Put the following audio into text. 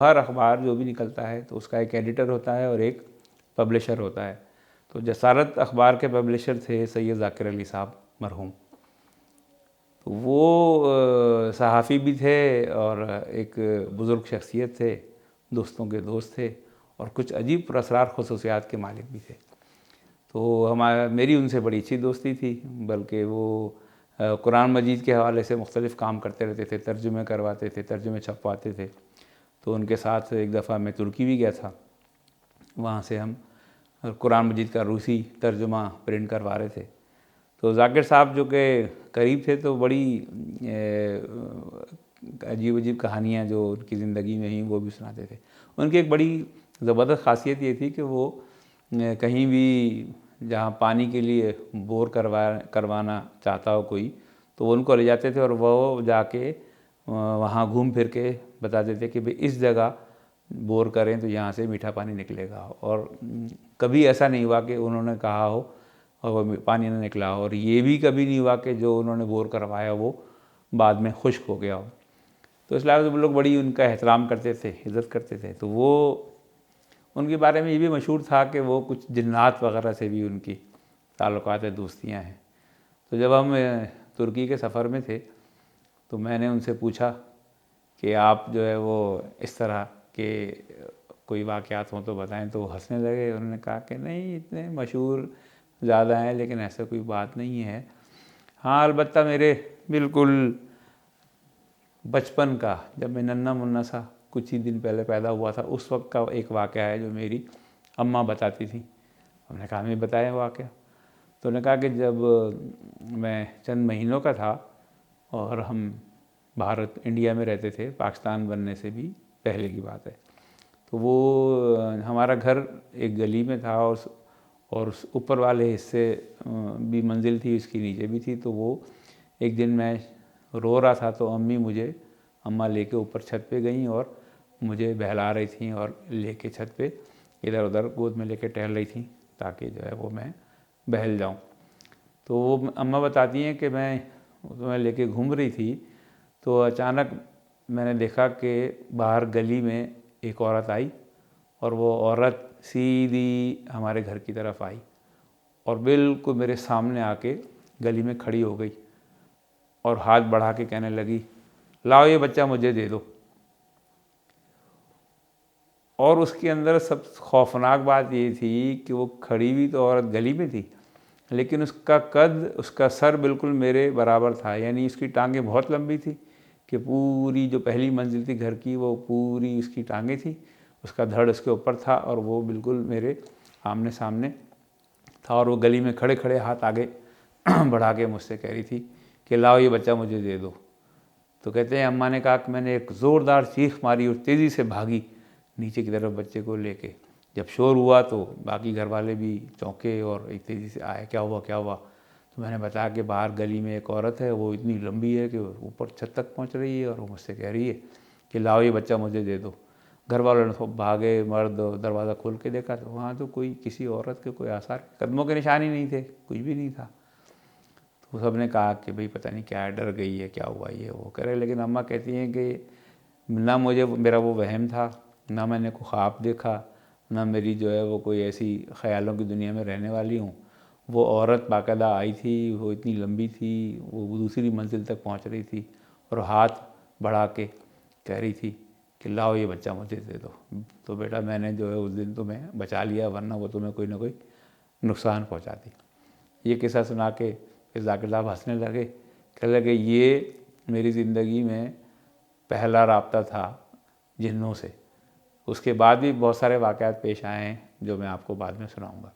हर अखबार जो भी निकलता है तो उसका एक एडिटर होता है और एक पब्लिशर होता है। तो जसारत अखबार के पब्लिशर थे सैयद ज़ाकिर अली साहब मरहूम। तो वो सहाफ़ी भी थे और एक बुज़ुर्ग शख्सियत थे, दोस्तों के दोस्त थे और कुछ अजीब पुरअसरार ख़ुसूसियात के मालिक भी थे। तो मेरी उनसे बड़ी अच्छी दोस्ती थी, बल्कि वो कुरान मजीद के हवाले से मुख्तलिफ़ काम करते रहते थे, तर्जुमे करवाते थे, तर्जुमे छपवाते थे। तो उनके साथ एक दफ़ा मैं तुर्की भी गया था, वहाँ से हम कुरान मजीद का रूसी तर्जुमा प्रिंट करवा रहे थे। तो ज़ाकिर साहब जो कि करीब थे, तो बड़ी अजीब अजीब कहानियाँ जो उनकी ज़िंदगी में हुई वो भी सुनाते थे। उनकी एक बड़ी ज़बरदस्त ख़ासियत ये थी कि वो कहीं भी जहाँ पानी के लिए बोर करवाना चाहता हो कोई, तो वो उनको ले जाते थे और वो जाके वहाँ घूम फिर के बताते थे कि भाई इस जगह बोर करें तो यहाँ से मीठा पानी निकलेगा। और कभी ऐसा नहीं हुआ कि उन्होंने कहा हो और वो पानी ना निकला हो, और ये भी कभी नहीं हुआ कि जो उन्होंने बोर करवाया वो बाद में खुश्क हो गया हो। तो इसलिए वो लोग बड़ी उनका एहतराम करते थे, इज़्ज़त करते थे। तो वो उनके बारे में ये भी मशहूर था कि वो कुछ जिन्नात वगैरह से भी उनकी ताल्लुकात है, दोस्तियाँ हैं। तो जब हम तुर्की के सफ़र में थे तो मैंने उनसे पूछा कि आप जो है वो इस तरह के कोई वाक़यात हों तो बताएं, तो वो हंसने लगे। उन्होंने कहा कि नहीं, इतने मशहूर ज़्यादा हैं लेकिन ऐसा कोई बात नहीं है। हाँ, अलबत्ता मेरे बिल्कुल बचपन का, जब मैं नन्हा मुन्ना सा कुछ ही दिन पहले पैदा हुआ था, उस वक्त का एक वाक़या है जो मेरी अम्मा बताती थी। हमने कहा हमें बताया वाक़या। तो उन्होंने कहा कि जब मैं चंद महीनों का था और हम भारत इंडिया में रहते थे, पाकिस्तान बनने से भी पहले की बात है, तो वो हमारा घर एक गली में था और उस ऊपर वाले हिस्से भी मंजिल थी, उसकी नीचे भी थी। तो वो एक दिन मैं रो रहा था तो अम्मा लेके ऊपर छत पे गईं और मुझे बहला रही थी और लेके छत पे इधर उधर गोद में लेके टहल रही थी ताकि जो है वो मैं बहल जाऊं। तो वो अम्मा बताती हैं कि मैं लेके घूम रही थी, तो अचानक मैंने देखा कि बाहर गली में एक औरत आई और वो औरत सीधी हमारे घर की तरफ आई और बिल्कुल मेरे सामने आके गली में खड़ी हो गई और हाथ बढ़ा के कहने लगी, लाओ ये बच्चा मुझे दे दो। और उसके अंदर सब खौफनाक बात ये थी कि वो खड़ी हुई तो औरत गली में थी, लेकिन उसका कद, उसका सर बिल्कुल मेरे बराबर था। यानी उसकी टांगें बहुत लंबी थी कि पूरी जो पहली मंजिल थी घर की वो पूरी उसकी टांगें थी, उसका धड़ उसके ऊपर था और वो बिल्कुल मेरे आमने सामने था। और वो गली में खड़े खड़े हाथ आगे बढ़ा के मुझसे कह रही थी कि लाओ ये बच्चा मुझे दे दो। तो कहते हैं अम्मा ने कहा कि मैंने एक ज़ोरदार चीख मारी और तेज़ी से भागी नीचे की तरफ बच्चे को लेके। जब शोर हुआ तो बाकी घर वाले भी चौंके और एक तेज़ी से आए, क्या हुआ क्या हुआ। तो मैंने बताया कि बाहर गली में एक औरत है, वो इतनी लंबी है कि ऊपर छत तक पहुंच रही है और वो मुझसे कह रही है कि लाओ ये बच्चा मुझे दे दो। घर वालों ने तो भागे, मर्द दरवाज़ा खोल के देखा तो वहाँ तो कोई किसी औरत के कोई आसार, कदमों के निशान ही नहीं थे, कुछ भी नहीं था। तो सब ने कहा कि भाई पता नहीं क्या डर गई है, क्या हुआ ये वो करे। लेकिन अम्मा कहती हैं कि ना मेरा वो वहम था, ना मैंने कोई ख्वाब देखा, ना मेरी जो है वो कोई ऐसी ख़यालों की दुनिया में रहने वाली हूँ। वो औरत बाकायदा आई थी, वो इतनी लंबी थी, वो दूसरी मंजिल तक पहुँच रही थी और हाथ बढ़ा के कह रही थी कि लाओ ये बच्चा मुझे दे दो। तो बेटा मैंने जो है उस दिन तुम्हें बचा लिया, वरना वो तुम्हें कोई ना कोई नुकसान पहुँचाती। ये किस्सा सुना के फिर ज़ाकिर साहब हंसने लगे, कहने लगे ये मेरी ज़िंदगी में पहला राब्ता था जिन्नों से। उसके बाद भी बहुत सारे वाक़यात पेश आए हैं जो मैं आपको बाद में सुनाऊँगा।